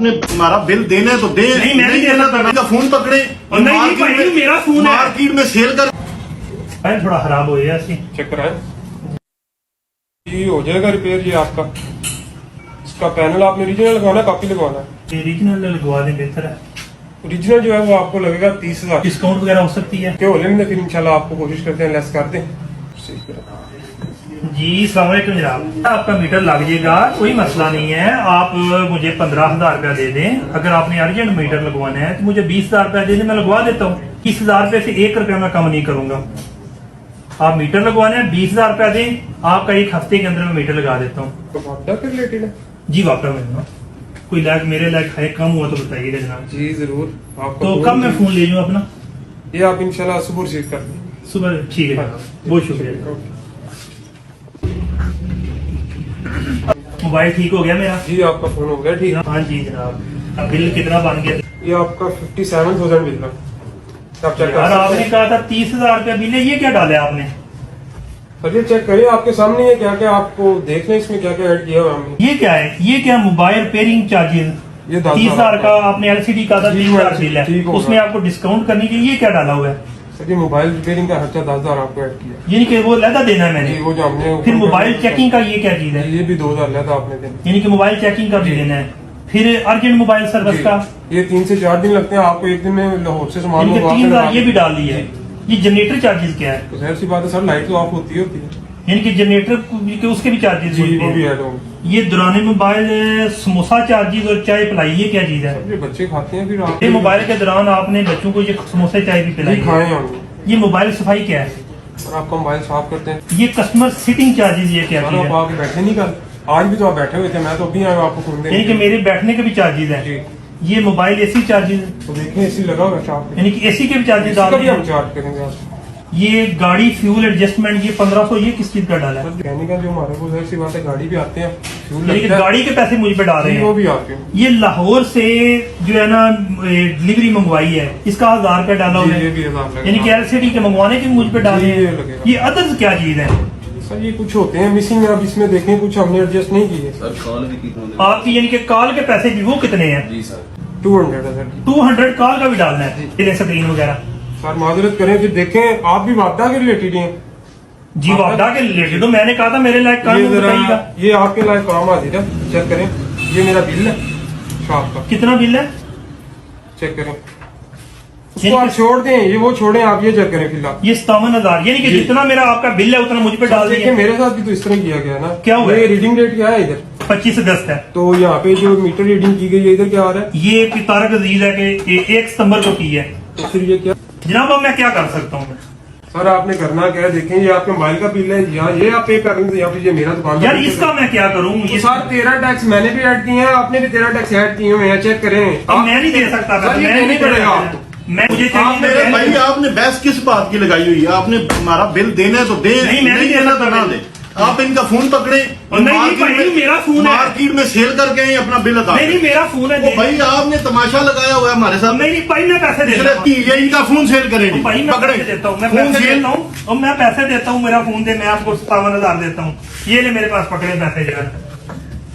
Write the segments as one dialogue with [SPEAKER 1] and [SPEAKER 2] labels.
[SPEAKER 1] आपने हमारा बिल देने तो दे।
[SPEAKER 2] नहीं, मैं नहीं देना था।
[SPEAKER 1] का फोन पकड़े
[SPEAKER 2] और नहीं भाई, मेरा फोन है,
[SPEAKER 1] मार्केट में सेल कर
[SPEAKER 2] थोड़ा खराब हो गया।
[SPEAKER 3] चेक कराएं, ये हो जाएगा रिपेयर। ये आपका इसका पैनल आपने ओरिजिनल लगवाना है, कॉपी लगवाना है?
[SPEAKER 2] ओरिजिनल लगवा दें, बेहतर है।
[SPEAKER 3] ओरिजिनल जो है वो आपको लगेगा 30,000।
[SPEAKER 2] डिस्काउंट वगैरह हो सकती है
[SPEAKER 3] के होले में फिर इंशाल्लाह आपको कोशिश करते हैं लेस कर दें।
[SPEAKER 2] जी अस्सलाम वालेकुम जनाब, आपका मीटर लग जाएगा, कोई मसला नहीं है। आप मुझे 15,000 रुपया दे दें। अगर आपने अर्जेंट मीटर लगवाना है तो मुझे 20,000 रुपया दे दें, मैं लगवा देता हूँ। 30,000 रुपये से 1 रुपया मैं कम नहीं करूंगा। आप मीटर लगवाना है, 20,000 रुपया दें, आपका 1 हफ्ते के अंदर मैं मीटर लगा देता हूँ।
[SPEAKER 3] तो वापडा के रिलेटेड है?
[SPEAKER 2] जी वापडा में कोई लायक मेरे लायक है, कम हुआ तो बताइएगा जनाब।
[SPEAKER 3] जी जरूर। आपको
[SPEAKER 2] तो कब मैं फोन ले लूँ अपना?
[SPEAKER 3] ये आप इंशाल्लाह सुबह रिसीव कर दें।
[SPEAKER 2] सुबह? ठीक है जनाब, बहुत शुक्रिया। मोबाइल ठीक हो गया मेरा?
[SPEAKER 3] जी आपका फोन हो गया ठीक?
[SPEAKER 2] हाँ जी जनाब। अब बिल कितना बन गया?
[SPEAKER 3] ये आपका 57,000 बिल है। आप चेक
[SPEAKER 2] यार आपने कहा था 30,000 रुपया बिल है, ये क्या डाला आपने?
[SPEAKER 3] सर ये चेक करिए, आपके सामने है क्या क्या, आपको देख लें इसमें क्या क्या ऐड किया हुआ हमने।
[SPEAKER 2] ये क्या है? ये क्या मोबाइल रिपेयरिंग चार्जेस?
[SPEAKER 3] ये
[SPEAKER 2] 30,000 का आपने एलसीडी का था, 30,000 बिल है,
[SPEAKER 3] ठीक होगा।
[SPEAKER 2] उसमें आपको डिस्काउंट करने के लिए क्या डाला हुआ है?
[SPEAKER 3] सर ये मोबाइल रिपेयरिंग का खर्चा 10,000 आपको ऐड किया।
[SPEAKER 2] यानी कि वो लहदा देना है मैंने?
[SPEAKER 3] जी वो जो हमने
[SPEAKER 2] फिर मोबाइल चेकिंग का ये क्या चीज है?
[SPEAKER 3] ये भी 2,000 लहदा आपने देना।
[SPEAKER 2] यानी कि मोबाइल चेकिंग का भी देना है। फिर अर्जेंट मोबाइल सर्विस का
[SPEAKER 3] ये 3 से 4 दिन लगते हैं आपको, एक दिन में लाहौर से सामान
[SPEAKER 2] यानी कि
[SPEAKER 3] मंगवा के
[SPEAKER 2] 3,000 ये भी डाल दी है। ये जनरेटर चार्जेस क्या है?
[SPEAKER 3] तो जाहिर सी बात है सर, लाइट तो ऑफ होती है।
[SPEAKER 2] यानी कि जनरेटर के उसके भी चार्जेस
[SPEAKER 3] जी वो भी ऐड होंगे।
[SPEAKER 2] ये दुराने मोबाइल समोसा चार्जेस और चाय पिलाई, ये क्या चीज है?
[SPEAKER 3] ये बच्चे खाते हैं फिर आप
[SPEAKER 2] ये मोबाइल के दौरान आपने बच्चों को ये समोसा चाय भी पिलाई
[SPEAKER 3] खाए
[SPEAKER 2] है।
[SPEAKER 3] होंगे।
[SPEAKER 2] ये मोबाइल सफाई क्या है?
[SPEAKER 3] और आपका मोबाइल साफ करते हैं।
[SPEAKER 2] ये कस्टमर सिटिंग चार्जेस, ये क्या
[SPEAKER 3] सर
[SPEAKER 2] चीज
[SPEAKER 3] आप
[SPEAKER 2] है?
[SPEAKER 3] आके बैठे नहीं, कल आज भी तो आप बैठे हुए थे, मैं तो अभी आया आपको फोन
[SPEAKER 2] यानी कि
[SPEAKER 3] देने।
[SPEAKER 2] मेरे बैठने के भी चार्जेस
[SPEAKER 3] जी।
[SPEAKER 2] है। ये मोबाइल एसी चार्जेस,
[SPEAKER 3] तो देखिए एसी लगा हुआ है शॉप पे,
[SPEAKER 2] यानी कि एसी के भी चार्जेस
[SPEAKER 3] इसका
[SPEAKER 2] डाल
[SPEAKER 3] भी हम
[SPEAKER 2] दिए।
[SPEAKER 3] चार्ज करेंगे आपको।
[SPEAKER 2] ये गाड़ी फ्यूल एडजस्टमेंट, ये 1500, ये किस चीज का डाला है?
[SPEAKER 3] मैकेनिकल जो हमारे को जाहिर सी बात है, गाड़ी भी आते हैं, फ्यूल
[SPEAKER 2] यानी कि
[SPEAKER 3] लगता है।
[SPEAKER 2] गाड़ी के पैसे मुझ पे डाल रहे
[SPEAKER 3] जी, वो
[SPEAKER 2] हैं।
[SPEAKER 3] भी आते हैं।
[SPEAKER 2] ये लाहौर से जो है ना डिलीवरी मंगवाई है, इसका 1,000 रुपया डाला हुआ
[SPEAKER 3] जी,
[SPEAKER 2] है।
[SPEAKER 3] ये भी 1,000 लगेगा।
[SPEAKER 2] यानी कि एलसीडी के मंगवाने के मुझ पे डाले
[SPEAKER 3] जी, ये
[SPEAKER 2] हैं।
[SPEAKER 3] लगेगा।
[SPEAKER 2] ये अदर्स क्या चीज है?
[SPEAKER 3] सर ये कुछ होते हैं मिसिंग, आप इसमें देखें कुछ हमने एडजस्ट नहीं किए।
[SPEAKER 4] सर कॉल भी कितने
[SPEAKER 2] आपकी यानी कि कॉल के पैसे भी वो कितने हैं?
[SPEAKER 4] जी सर
[SPEAKER 3] 200 है सर।
[SPEAKER 2] 200 कॉल का भी डालना है, ये स्क्रीन वगैरह।
[SPEAKER 3] सर माजरत करें, फिर देखें आप भी वापडा के रिलेटेड हैं।
[SPEAKER 2] जी वापडा के रिलेटेड तो मैंने कहा था मेरे लायक काम
[SPEAKER 3] ये जरा
[SPEAKER 2] बताइएगा।
[SPEAKER 3] ये आपके लायक काम हाजिर है, चेक करें। ये मेरा बिल है शॉप का,
[SPEAKER 2] कितना बिल है?
[SPEAKER 3] चेक करें। उसको आप छोड़ दें, ये वो छोड़ें, आप ये चेक करें फिलहाल।
[SPEAKER 2] ये 57,000, यानी कि
[SPEAKER 3] जी।
[SPEAKER 2] जितना मेरा आपका बिल है उतना मुझ पे डाल
[SPEAKER 3] देखिए
[SPEAKER 2] दिया।
[SPEAKER 3] मेरे साथ भी तो इस तरह किया गया ना।
[SPEAKER 2] क्या हुआ है?
[SPEAKER 3] ये रीडिंग डेट क्या है इधर?
[SPEAKER 2] 25 अगस्त है।
[SPEAKER 3] तो यहाँ पे जो मीटर रीडिंग की गई है इधर क्या आ रहा है?
[SPEAKER 2] ये तारक अजीज है कि 1 सितंबर को की है।
[SPEAKER 3] तो फिर ये क्या?
[SPEAKER 2] जनाब अब मैं क्या कर सकता हूँ?
[SPEAKER 3] सर आपने करना क्या है, देखें ये आपके मोबाइल का बिल है, यहाँ ये आप पे कर रहे हैं, या फिर ये मेरा दुकान का
[SPEAKER 2] यार
[SPEAKER 3] बिल है।
[SPEAKER 2] इसका मैं क्या करूँ?
[SPEAKER 3] तो सर 13 टैक्स मैंने भी ऐड किए हैं, आपने भी 13 टैक्स ऐड किए हुए हैं, चेक करें।
[SPEAKER 2] अब मैं नहीं दे सकता।
[SPEAKER 3] सर ये
[SPEAKER 2] मैं
[SPEAKER 3] नहीं पड़ेगा आपको।
[SPEAKER 2] मैं मुझे
[SPEAKER 1] आप मेरे
[SPEAKER 2] चाहिए
[SPEAKER 1] भाई आपने बहस किस बात की लगाई हुई है? आपने हमारा बिल देने तो दे,
[SPEAKER 2] नहीं, मैं नहीं
[SPEAKER 1] देना
[SPEAKER 2] देता
[SPEAKER 1] तो ना
[SPEAKER 2] बिल।
[SPEAKER 1] दे। आप इनका फोन पकड़े
[SPEAKER 2] और नहीं भाई, मेरा फोन है।
[SPEAKER 1] मार्केट में सेल करके आए, अपना बिल अदा
[SPEAKER 2] नहीं मेरा फोन है।
[SPEAKER 1] ओ भाई आपने तमाशा लगाया हुआ है हमारे साथ।
[SPEAKER 2] नहीं भाई मैं पैसे देता हूँ।
[SPEAKER 1] ये इनका फोन सेल करेंगे,
[SPEAKER 2] भाई मैं
[SPEAKER 1] पकड़े
[SPEAKER 2] पैसे देता हूँ, मैं
[SPEAKER 1] फोन
[SPEAKER 2] पैसे
[SPEAKER 1] सेल।
[SPEAKER 2] देता हूँ और मैं पैसे देता हूँ। मेरा फोन दे, मैं आपको 57,000 देता हूँ। ये ले मेरे पास पकड़े पैसे, यार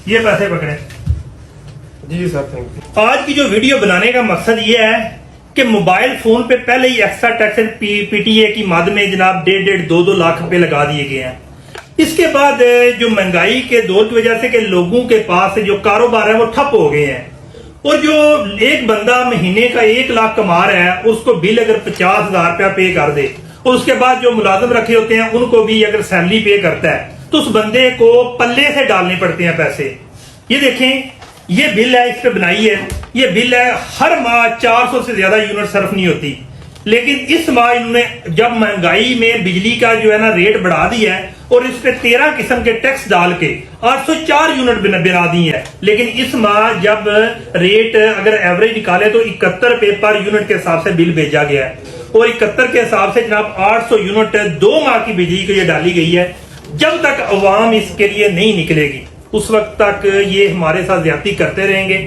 [SPEAKER 2] ये पैसे पकड़े।
[SPEAKER 3] जी सर थैंक यू।
[SPEAKER 2] आज की जो वीडियो बनाने का मकसद ये है कि मोबाइल फोन पे पहले ही एक्स्ट्रा टैक्स पीटीए की मद में जनाब 1.5 2 लाख रुपए लगा दिए गए हैं। इसके बाद जो महंगाई के दौर की वजह से कि लोगों के पास जो कारोबार है वो ठप हो गए हैं, और जो एक बंदा महीने का 1 लाख कमा रहा है उसको बिल अगर 50,000 रुपया पे कर दे, और उसके बाद जो मुलाजिम रखे होते हैं उनको भी अगर सैलरी पे करता है, तो उस बंदे को पल्ले से डालने पड़ते हैं पैसे। ये देखें, ये बिल है, इस पे बनाई है, ये बिल है। हर माह 400 से ज्यादा यूनिट सर्फ नहीं होती, लेकिन इस माह इन्होंने जब महंगाई में बिजली का जो है ना रेट बढ़ा दिया है और इस पे 13 किस्म के टैक्स डाल के 804 यूनिट बना दी है। लेकिन इस माह जब रेट अगर एवरेज निकाले तो 71 रुपए पर यूनिट के हिसाब से बिल भेजा गया है, और 71 के हिसाब से जनाब 800 यूनिट 2 माह की बिजली को ये डाली गई है। जब तक अवाम इसके लिए नहीं निकलेगी उस वक्त तक ये हमारे साथ ज्यादती करते रहेंगे।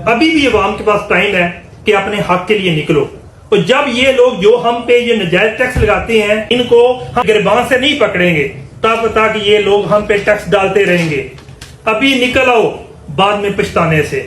[SPEAKER 2] अभी भी अवाम के पास टाइम है कि अपने हक के लिए निकलो। तो जब ये लोग जो हम पे ये नजायज टैक्स लगाते हैं इनको हम गिरबान से नहीं पकड़ेंगे तब तक ये लोग हम पे टैक्स डालते रहेंगे। अभी निकल आओ बाद में पछताने से।